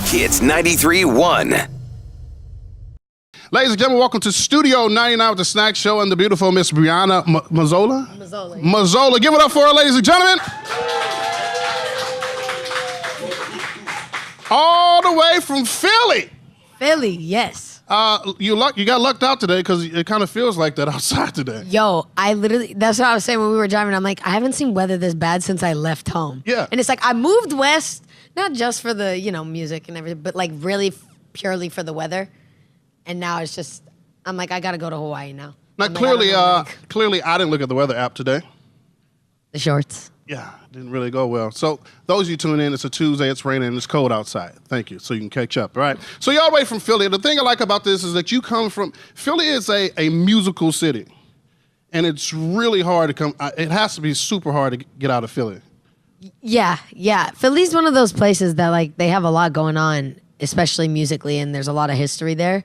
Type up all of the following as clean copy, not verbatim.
Hits 93.1. Ladies and gentlemen, welcome to Studio 99 with the Snack Show and the beautiful Miss Brianna Mazzola. Mazzola. Give it up for her, ladies and gentlemen. All the way from Philly. Philly, yes. You got lucked out today because it kind of feels like that outside today. Yo, that's what I was saying when we were driving. I'm like, I haven't seen weather this bad since I left home. Yeah. And it's like, I moved west, not just for the, music and everything, but like really purely for the weather. And now it's just, I'm like, I got to go to Hawaii now. Now, clearly, I didn't look at the weather app today. The shorts. Yeah, didn't really go well. So those of you tuning in, it's a Tuesday, it's raining, and it's cold outside. Thank you, so you can catch up, all right? So you're all the way from Philly. The thing I like about this is that you come from, Philly is a musical city, and it's really hard to come, it has to be super hard to get out of Philly. Yeah. Philly's one of those places that like they have a lot going on, especially musically, and there's a lot of history there.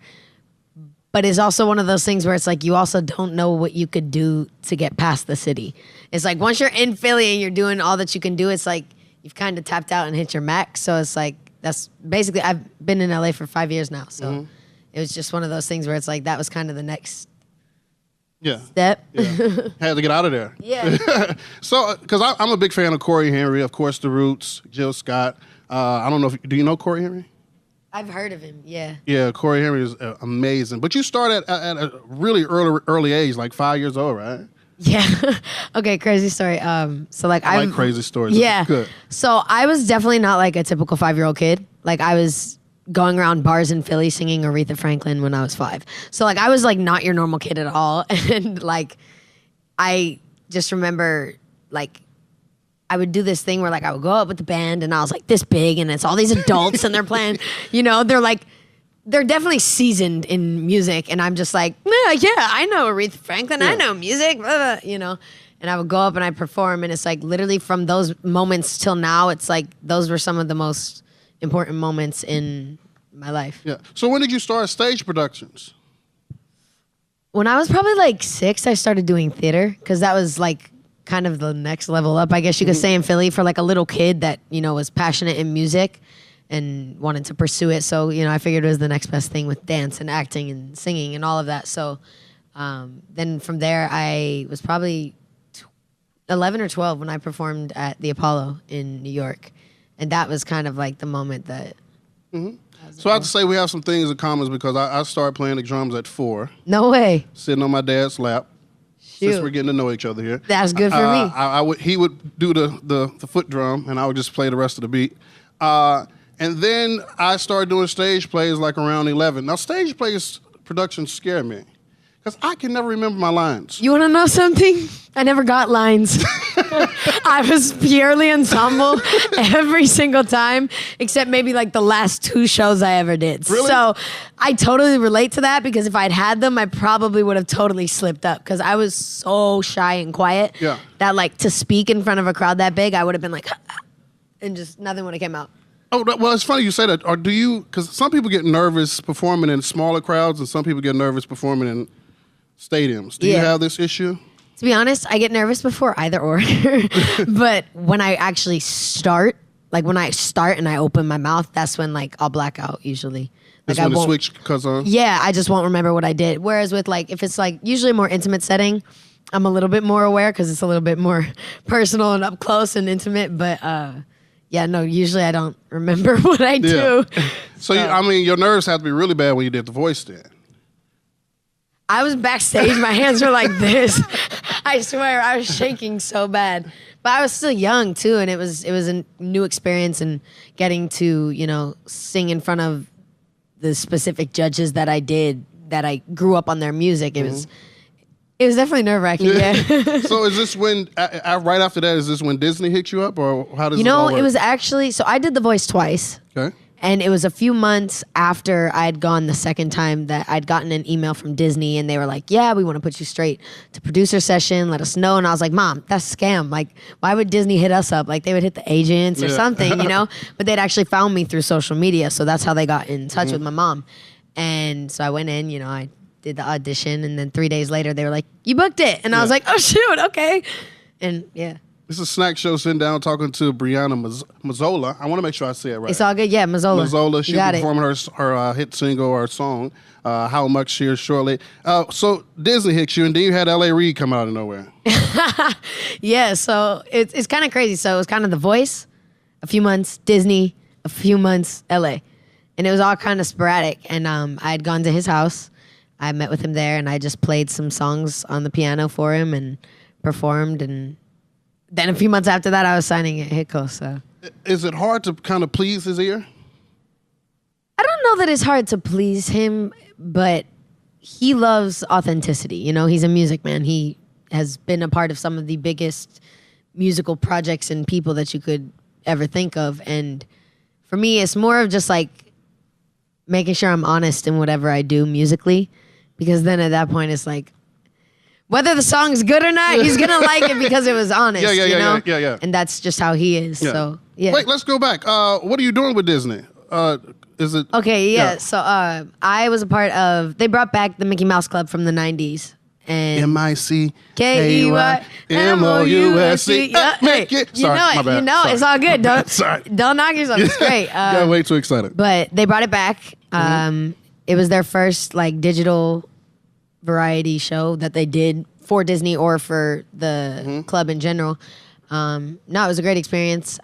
But it's also one of those things where it's like you also don't know what you could do to get past the city. It's like once you're in Philly and you're doing all that you can do, it's like you've kind of tapped out and hit your max. So it's like that's basically, I've been in LA for 5 years now. So it was just one of those things where it's like that was kind of the next step. Yeah. Had to get out of there. Yeah. So, because I'm a big fan of Corey Henry, of course, The Roots, Jill Scott. I don't know do you know Corey Henry? I've heard of him, yeah. Yeah, Corey Henry is amazing. But you started at a really early age, like 5 years old, right? Yeah. Okay, crazy story. So like I like crazy stories. Yeah. Good. So I was definitely not like a typical 5-year-old kid. Like I was going around bars in Philly singing Aretha Franklin when I was 5. So like I was like not your normal kid at all. And like I just remember like I would do this thing where like I would go up with the band and I was like this big and it's all these adults and they're playing, they're definitely seasoned in music and I'm just like, yeah, I know Aretha Franklin, I know music, blah, blah, and I would go up and I'd perform and it's like literally from those moments till now, it's like those were some of the most important moments in my life. Yeah. So when did you start stage productions? When I was probably like 6, I started doing theater because that was like kind of the next level up, I guess you could say, in Philly for like a little kid that, was passionate in music and wanted to pursue it. So, I figured it was the next best thing with dance and acting and singing and all of that. So then from there, I was probably 11 or 12 when I performed at the Apollo in New York. And that was kind of like the moment that... So I have to say we have some things in common because I started playing the drums at 4. No way. Sitting on my dad's lap. Shoot. Since we're getting to know each other here. That's good for me. He would do the foot drum, and I would just play the rest of the beat. And then I started doing stage plays like around 11. Now, stage plays productions scare me because I can never remember my lines. You want to know something? I never got lines. I was purely ensemble every single time, except maybe like the last 2 shows I ever did. Really? So I totally relate to that because if I'd had them, I probably would have totally slipped up because I was so shy and quiet that like to speak in front of a crowd that big, I would have been like, and just nothing would have came out. Oh, well, it's funny you say that. Or do you, because some people get nervous performing in smaller crowds and some people get nervous performing in stadiums. Do you have this issue? To be honest, I get nervous before either or. But when I actually start, like when I start and I open my mouth, that's when like I'll black out usually. Like That's when the switch comes on? Yeah, I just won't remember what I did. Whereas with like, if it's like usually a more intimate setting, I'm a little bit more aware because it's a little bit more personal and up close and intimate. But usually I don't remember what I do. So your nerves have to be really bad when you did the voice then. I was backstage, my hands were like this. I swear, I was shaking so bad. But I was still young too, and it was a new experience and getting to, sing in front of the specific judges that I did, that I grew up on their music. It was definitely nerve-wracking, yeah. So is this when, right after that, is this when Disney hit you up, or how does it all work? It was actually, so I did The Voice twice. Okay. And it was a few months after I'd gone the second time that I'd gotten an email from Disney and they were like, yeah, we want to put you straight to producer session. Let us know. And I was like, Mom, that's a scam. Like, why would Disney hit us up? Like, they would hit the agents or something, But they'd actually found me through social media. So that's how they got in touch with my mom. And so I went in, I did the audition. And then 3 days later, they were like, you booked it. And I was like, oh, shoot, okay. And yeah. This is Snack Show, sitting down talking to Brianna Mazzola. I want to make sure I say it right. It's all good. Yeah, Mazzola. Mazzola, she'll be performing her hit single or song, How Much, here shortly. So Disney hits you, and then you had L.A. Reid come out of nowhere. Yeah, so it's kind of crazy. So it was kind of The Voice, a few months Disney, a few months L.A. And it was all kind of sporadic. And I had gone to his house. I met with him there, and I just played some songs on the piano for him and performed. And then a few months after that, I was signing at Hitco. So, is it hard to kind of please his ear? I don't know that it's hard to please him, but he loves authenticity. You know, he's a music man. He has been a part of some of the biggest musical projects and people that you could ever think of. And for me, it's more of just like making sure I'm honest in whatever I do musically, because then at that point it's like, whether the song's good or not, he's gonna like it because it was honest. Yeah. And that's just how he is. Yeah. So yeah. Wait, let's go back. What are you doing with Disney? Is it okay? Yeah. So I was a part of. They brought back the Mickey Mouse Club from the '90s. And MICKEYMOUSC. Yeah, hey, Sorry, you know it. my bad. You know Sorry. it's all good. Sorry. Don't knock yourself. It's great. Got way too excited. But they brought it back. It was their first like digital variety show that they did for Disney or for the club in general. No, it was a great experience.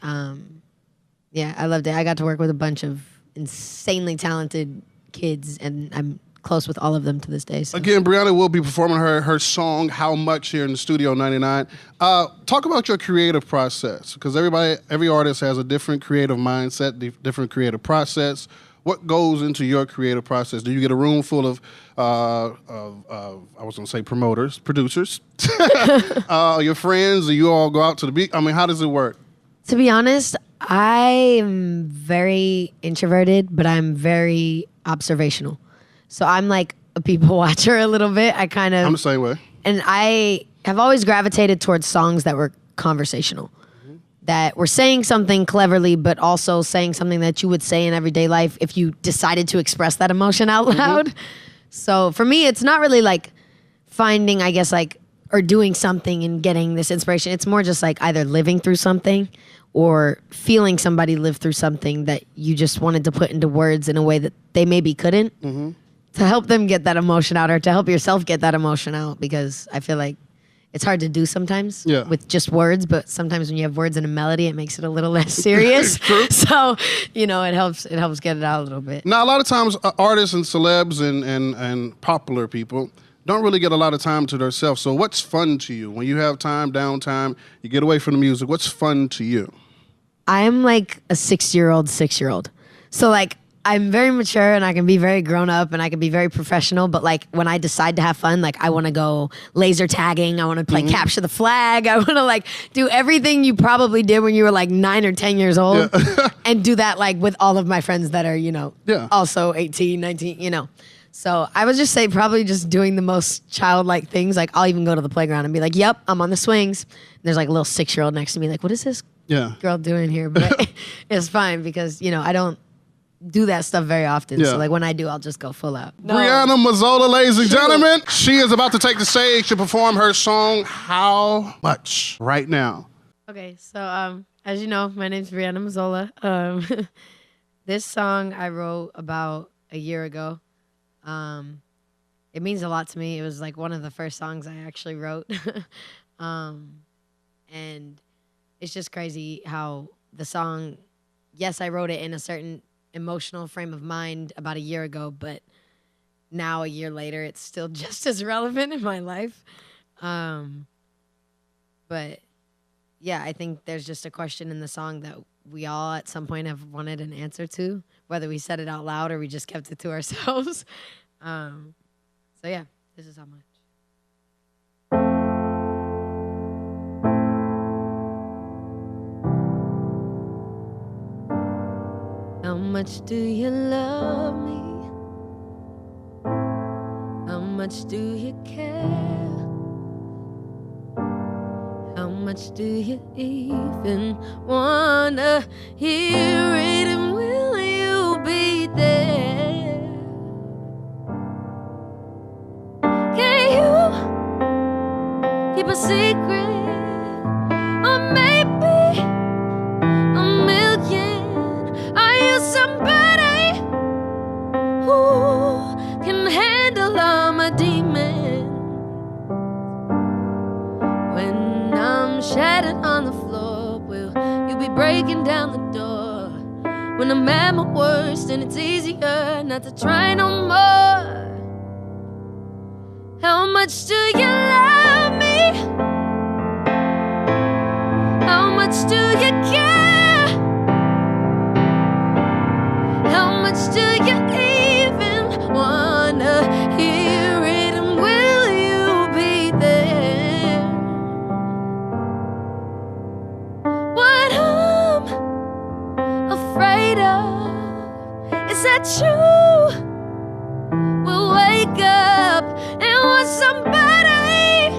Yeah, I loved it. I got to work with a bunch of insanely talented kids, and I'm close with all of them to this day. So. Again, Brianna will be performing her song "How Much" here in the Studio 99. Talk about your creative process, because every artist has a different creative mindset, different creative process. What goes into your creative process? Do you get a room full of I was going to say producers, your friends? Do you all go out to the beach? I mean, how does it work? To be honest, I'm very introverted, but I'm very observational. So I'm like a people watcher a little bit. I'm the same way. And I have always gravitated towards songs that were conversational, that were saying something cleverly, but also saying something that you would say in everyday life if you decided to express that emotion out loud. So for me, it's not really like finding, I guess, like, or doing something and getting this inspiration. It's more just like either living through something or feeling somebody live through something that you just wanted to put into words in a way that they maybe couldn't. To help them get that emotion out, or to help yourself get that emotion out, because I feel like it's hard to do sometimes with just words, but sometimes when you have words and a melody, it makes it a little less serious. So, it helps get it out a little bit. Now, a lot of times artists and celebs and popular people don't really get a lot of time to themselves. So what's fun to you? When you have time, downtime, you get away from the music, what's fun to you? I'm like a 6-year-old. So like, I'm very mature and I can be very grown up and I can be very professional, but like when I decide to have fun, like I want to go laser tagging, I want to play capture the flag, I want to like do everything you probably did when you were like 9 or 10 years old and do that like with all of my friends that are, also 18, 19, So I would just say probably just doing the most childlike things. Like I'll even go to the playground and be like, yep, I'm on the swings. And there's like a little 6-year-old next to me like, what is this girl doing here? But it's fine because, I don't do that stuff very often. So like when I do, I'll just go full out. Brianna Mazzola, ladies and gentlemen. She is about to take the stage to perform her song, How Much, right now. Okay, so as you know, my name's Brianna Mazzola. This song I wrote about a year ago. It means a lot to me. It was like one of the first songs I actually wrote. And it's just crazy how the song, yes, I wrote it in a certain emotional frame of mind about a year ago, but now a year later, it's still just as relevant in my life. But yeah, I think there's just a question in the song that we all at some point have wanted an answer to, whether we said it out loud or we just kept it to ourselves. So yeah, this is How Much. How much do you love me? How much do you care? How much do you even wanna hear it? And will you be there? Can you keep a secret? Or maybe When I'm at my worst and it's easier not to try no more. How much do you love me? How much do you care? How much do you even wanna hear it? And will you be there? What I'm afraid of is that you will wake up and want somebody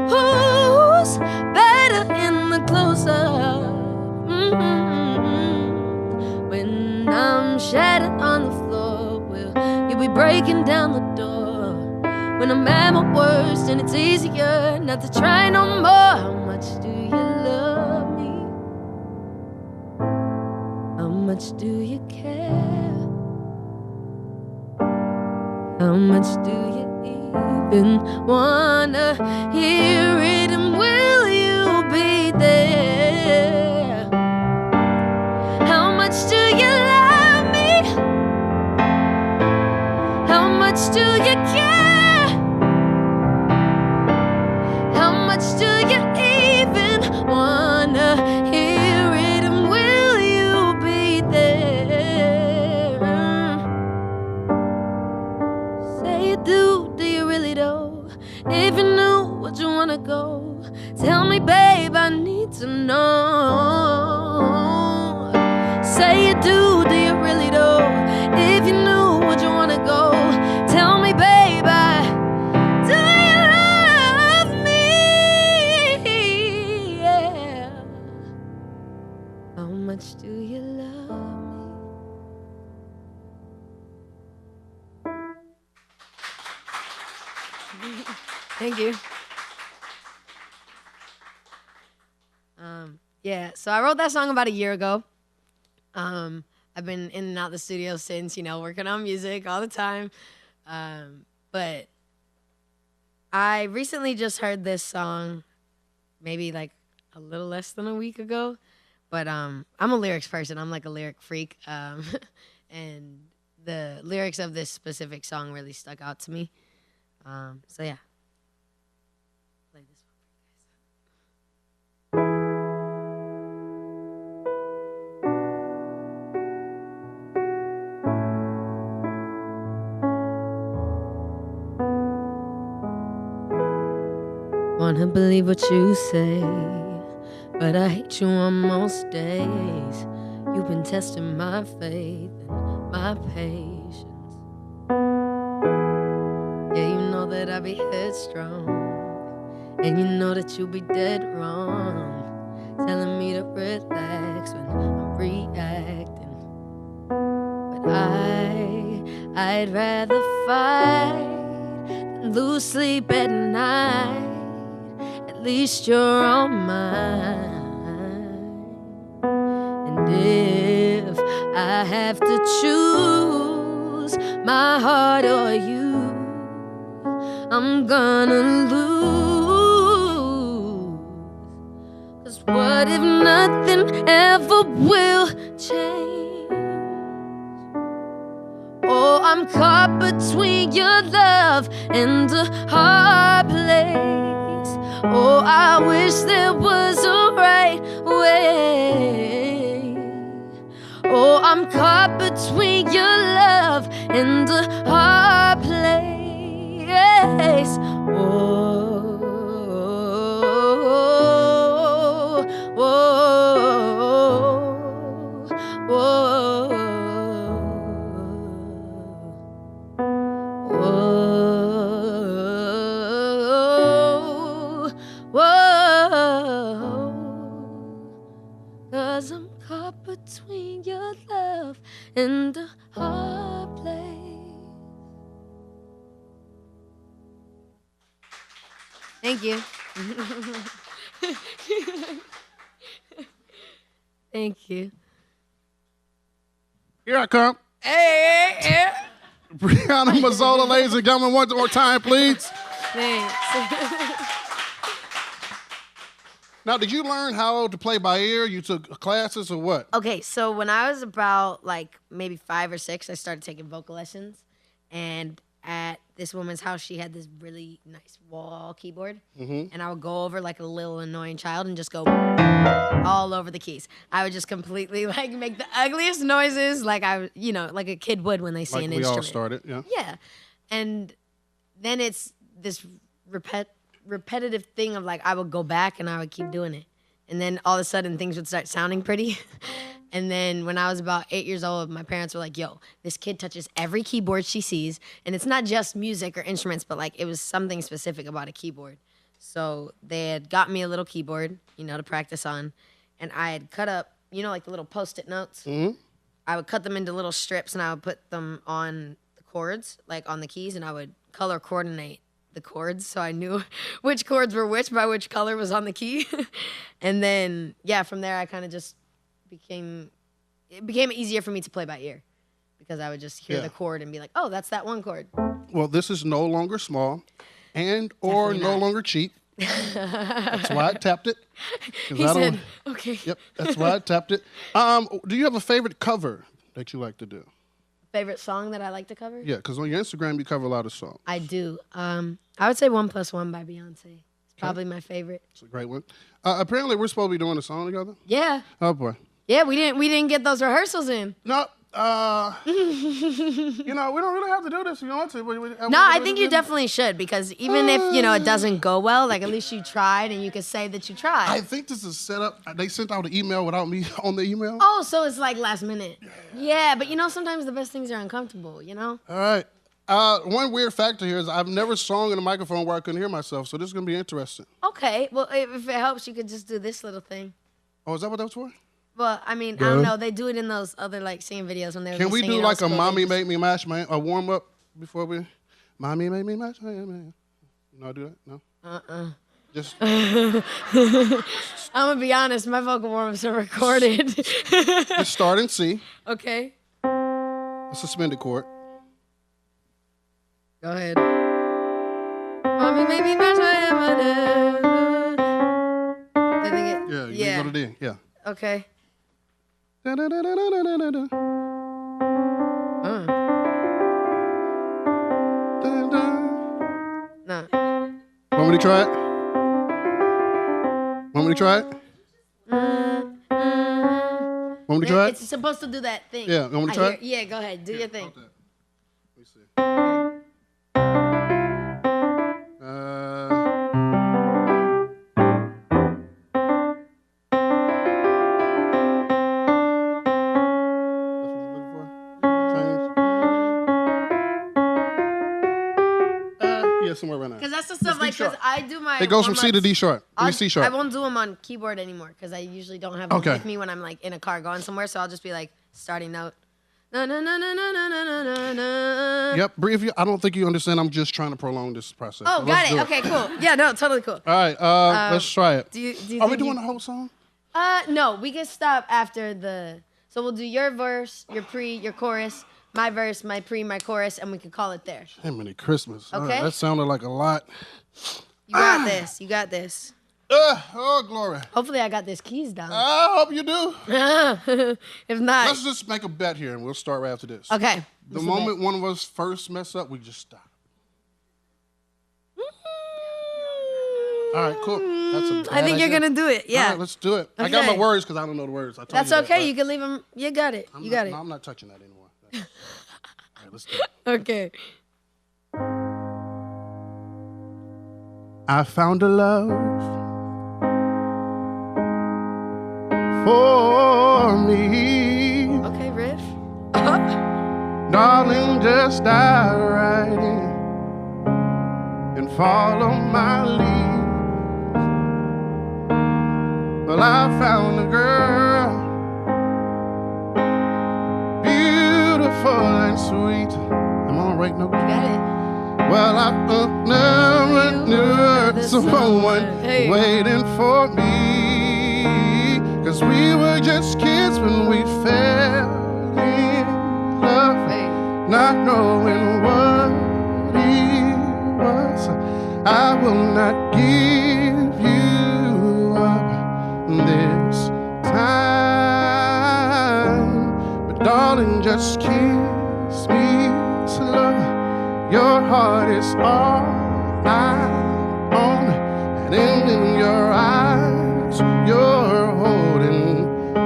who's better in the close-up. When I'm shattered on the floor, will you be breaking down the door? When I'm at my worst and it's easier not to try no more. How much do you love me? How much do you care? How much do you even wanna hear it? And will you be there? How much do you love me? How much do you care? How much do you even wanna hear it? And will you be there? Say you do you really do? If you knew, would you wanna go? Tell me, babe, I need to know. Say you do you really do? If you knew, would you wanna go? Tell me, babe, do you love me? Yeah. How much do you love me? Thank you. Yeah, so I wrote that song about a year ago. I've been in and out the studio since, working on music all the time. But I recently just heard this song, maybe like a little less than a week ago. But I'm a lyrics person. I'm like a lyric freak. And the lyrics of this specific song really stuck out to me. So yeah. Play this one for you guys. Wanna believe what you say, but I hate you on most days. You've been testing my faith and my patience. Yeah, you know that I be headstrong, and you know that you be dead wrong, telling me to relax when I'm reacting. But I'd rather fight than lose sleep at night. At least you're on mine. And if I have to choose my heart or you, I'm gonna lose. 'Cause what if nothing ever will change? Oh, I'm caught between your love and a hard place. Oh, I wish there was a right way. Oh, I'm caught between your love and a hard place. Whoa, whoa, whoa, whoa. 'Cause I'm caught between your love and a hard place. Thank you. Thank you. Here I come. Hey. Brianna Mazzola, ladies and gentlemen, one more time, please. Thanks. Now, did you learn how to play by ear? You took classes or what? Okay, so when I was about like maybe 5 or 6, I started taking vocal lessons. And at this woman's house, she had this really nice wall keyboard. And I would go over like a little annoying child and just go all over the keys. I would just completely like make the ugliest noises like like a kid would when they see Like an we instrument. all started, yeah. Yeah. And then it's this repetitive thing of like I would go back and I would keep doing it. And then all of a sudden things would start sounding pretty. And then when I was about 8 years old, my parents were like, yo, this kid touches every keyboard she sees. And it's not just music or instruments, but like it was something specific about a keyboard. So they had got me a little keyboard, to practice on. And I had cut up, like the little Post-it notes. I would cut them into little strips and I would put them on the chords, like on the keys, and I would color coordinate the chords so I knew which chords were which by which color was on the key. And then, from there I kind of just it became easier for me to play by ear because I would just hear the chord and be like, oh, that's that one chord. Well, this is no longer small or Definitely no not. longer cheap. That's why I tapped it. He said, okay. Yep, that's why I tapped it. Do you have a favorite cover that you like to do? Favorite song that I like to cover? Yeah, because on your Instagram, you cover a lot of songs. I do. I would say 1+1 by Beyonce. It's probably my favorite. It's a great one. Apparently, we're supposed to be doing a song together. Yeah. Oh, boy. Yeah, we didn't get those rehearsals in. No, we don't really have to do this if you want to. No, I think you definitely should because even if, it doesn't go well, like at least you tried and you could say that you tried. I think this is set up. They sent out an email without me on the email. Oh, so it's like last minute. Yeah, but sometimes the best things are uncomfortable, All right. One weird factor here is I've never sung in a microphone where I couldn't hear myself, so this is going to be interesting. Okay, well, if it helps, you could just do this little thing. Oh, is that what that was for? Well, I mean, I don't know. They do it in those other, like, singing videos when they're Can we singing do like a school Mommy videos. Make Me Mash Man, a warm up before we? Mommy Make Me Mash Man. You know how to do that? No? Just. I'm going to be honest. My vocal warm-ups are recorded. Just start in C. Okay. A suspended chord. Go ahead. Mommy, make me mash my I think Yeah, you can go to D. Yeah. Okay. Da-da-da-da-da-da-da. Da-da. No. Want me to try it? Want me to try it? Want me to try it? It's supposed to do that thing. Yeah, you want me to try it? Yeah, go ahead. Do your thing. Let me see. Somewhere right now. Because that's the stuff like, because I do my It goes from C to D sharp. I mean C I sharp. won't do them on keyboard anymore because I usually don't have them Okay. with me when I'm like in a car going somewhere. So I'll just be like starting note. Na na na na na na na na na. Yep, Bree, I don't think you understand. I'm just trying to prolong this process. Oh, So got let's it. do Okay, cool. Yeah, no, totally cool. All right, let's try it. Do you Are we think doing the whole song? No, we can stop after the. So we'll do your verse, your pre, your chorus, my verse, my pre, my chorus, and we can call it there. Jiminy Christmas. All right, Okay. that sounded like a lot. You got this. You got this. Oh, glory. Hopefully, I got this keys down. I hope you do. If not, Let's just make a bet here, and we'll start right after this. okay. The moment one of us first mess up, we just stop. All right, cool. That's a bad I think you're idea. All gonna do it. Yeah. right, let's do it. I got my Okay. words because I don't know the words. I told That's you that, okay. but You can leave them. You got it. You got it. No, I'm not touching that anymore. All right, let's do it. Okay. I found a love for me. Okay, riff. Darling, just dive right in and follow my lead. Well, I found a girl, beautiful and sweet. Am I on the right note? You got it. Well, I never knew there's someone Hey. waiting for me. 'Cause we were just kids when we fell in love, Hey. not knowing what it was. I will not give you up. darling, just kiss me slow. Your heart is all I own, and in your eyes, you're holding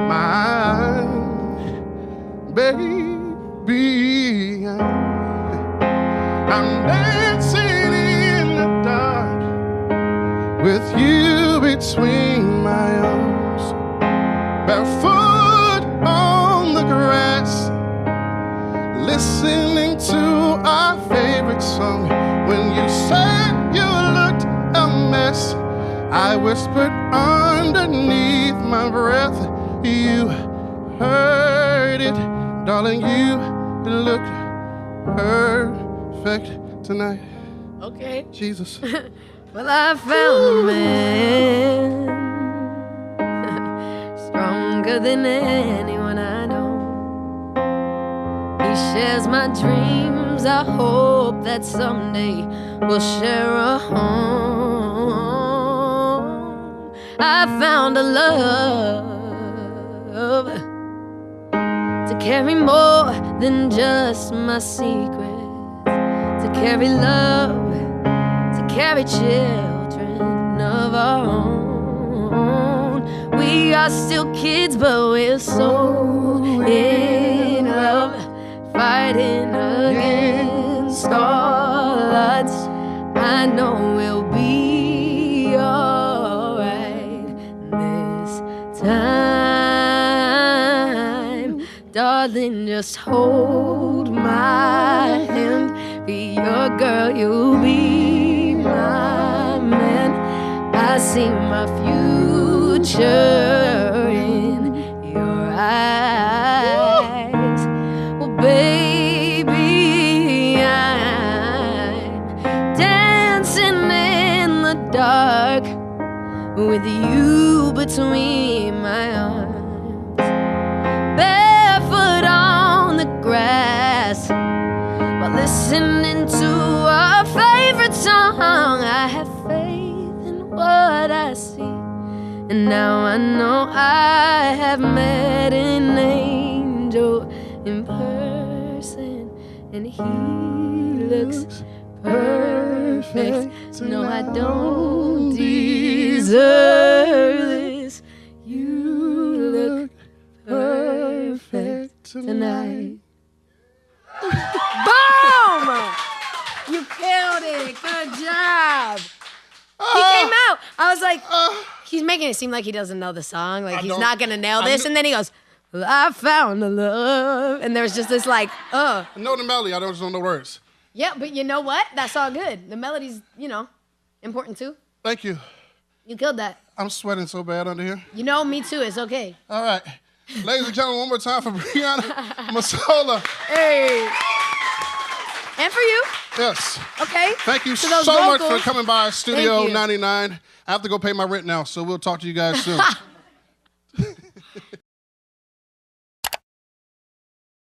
mine, baby. I'm dancing in the dark with you between my arms, barefoot on the grass, listening to our favorite song. When you said you looked a mess, I whispered underneath my breath, you heard it, darling, you look perfect tonight. Okay. Jesus. Well, I found a man stronger than anyone I know. He shares my dreams. I hope that someday we'll share a home. I found a love to carry more than just my secrets, to carry love, to carry children of our own. We are still kids, but we're so in love, fighting against all odds. I know we'll be alright this time. Darling, just hold my hand. Be your girl, you'll be my man. I see my future in your eyes. Well, baby, I'm dancing in the dark with you between my arms, barefoot on the grass, while listening to our favorite song. I have faith in what I see, and now I know I have met an angel in person, and he looks perfect. No, I don't deserve this. You look perfect tonight. Boom! You killed it. Good job. He came out. I was like, he's making it seem like he doesn't know the song. Like he's not going to nail this. And then he goes, well, I found a love. And there's just this like, I know the melody. I just don't know the words. Yeah, but you know what? That's all good. The melody's, important too. Thank you. You killed that. I'm sweating so bad under here. You know, me too. It's okay. All right. Ladies and gentlemen, one more time for Brianna Mazzola. Hey. And for you. Yes. Okay. Thank you So so those much vocals- for coming by Studio Thank you. 99. I have to go pay my rent now, so we'll talk to you guys soon.